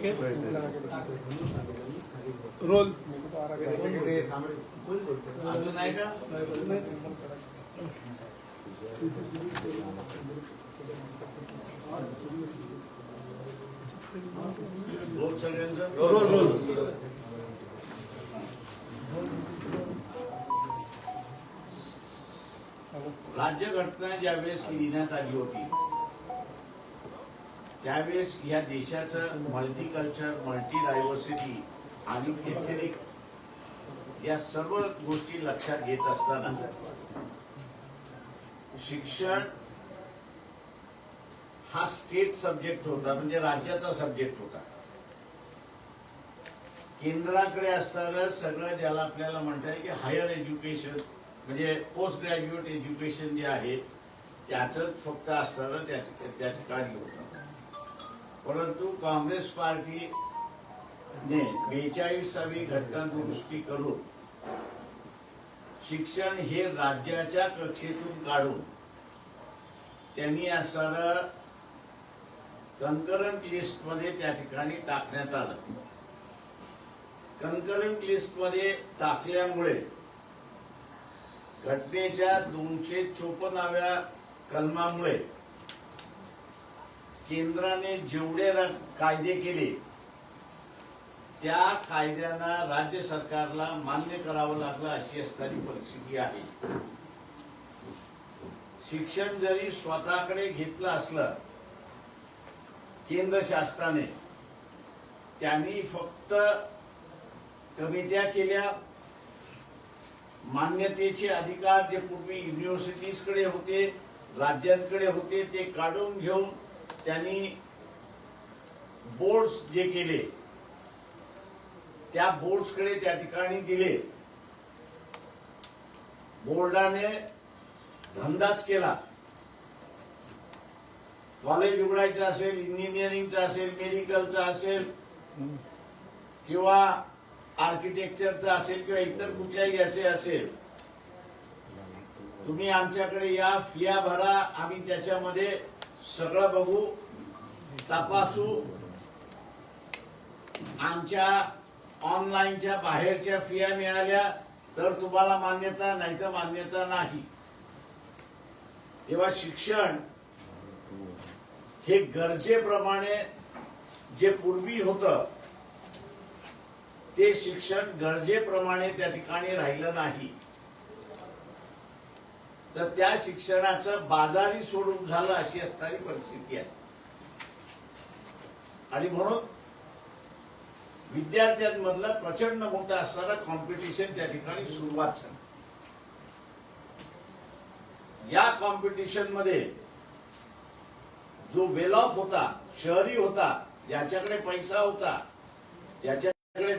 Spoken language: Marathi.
ओके रोल अजून नाही का? रोल सगळ्यांचा रोल रोल राज्यघटना ज्यावेळेस लिहिण्यात आली होती त्यावेळेस या देशाचं मल्टीकल्चर, मल्टी डायव्हर्सिटी आणि एथनिक या सर्व गोष्टी लक्षात घेत असताना शिक्षण हा स्टेट सब्जेक्ट होता, म्हणजे राज्याचा सब्जेक्ट होता. केंद्राकडे असणारं सगळं ज्याला आपल्याला म्हणता येईल की हायर एज्युकेशन म्हणजे पोस्ट ग्रॅज्युएट एज्युकेशन जे आहे त्याच फक्त असणारं त्या ठिकाणी होतं. परंतु काँग्रेस पार्टीने 42वी घटना दुरुस्ती करून शिक्षण हे राज्याच्या कक्षेतून काढून त्यांनी असणारं कन्करंट लिस्ट मध्ये त्या ठिकाणी टाकण्यात आलं. कन्करंट लिस्ट मध्ये टाकल्यामुळे घटनेच्या 254व्या कलमामुळे केंद्राने जेवढे कायदे केले त्या कायद्यांना राज्य सरकारला मान्य करावं लागलं अशी असणारी परिस्थिती आहे. शिक्षण जरी स्वतःकडे घेतलं असलं केंद्र शासनाने, त्यांनी फक्त कमिट्या केल्या. मान्यतेचे अधिकार जे पूर्वी युनिव्हर्सिटीजकडे होते, राज्यांकडे होते, ते काढून घेऊन त्यांनी बोर्ड्स जे केले त्या बोर्ड्सकडे त्या ठिकाणी दिले. बोर्डाने धंदाच केला. कॉलेज उघडायचं असेल, इंजिनिअरिंगचं असेल, मेडिकलचं असेल किंवा आर्किटेक्चरचं असेल किंवा इतर कुठल्याही असे असेल, तुम्ही आमच्याकडे या, फिया भरा, आम्ही त्याच्यामध्ये सगळं बघू, तपासू. आमच्या ऑनलाईनच्या बाहेरच्या फिया मिळाल्या तर तुम्हाला मान्यता, नाही तर मान्यता नाही. तेव्हा शिक्षण हे गरजेप्रमाणे जे पूर्वी होतं ते शिक्षण गरजेप्रमाणे त्या ठिकाणी राहिलं नाही. तर त्या शिक्षणाचं बाजारी स्वरूप झालं अशी असणारी परिस्थिती आहे. आणि म्हणून विद्यार्थ्यांमधला प्रचंड मोठा असणारा कॉम्पिटिशन त्या ठिकाणी सुरुवात झाली. या कॉम्पिटिशन मध्ये जो वेल ऑफ होता, शहरी होता, ज्याच्याकडे पैसा होता, ज्याच्याकडे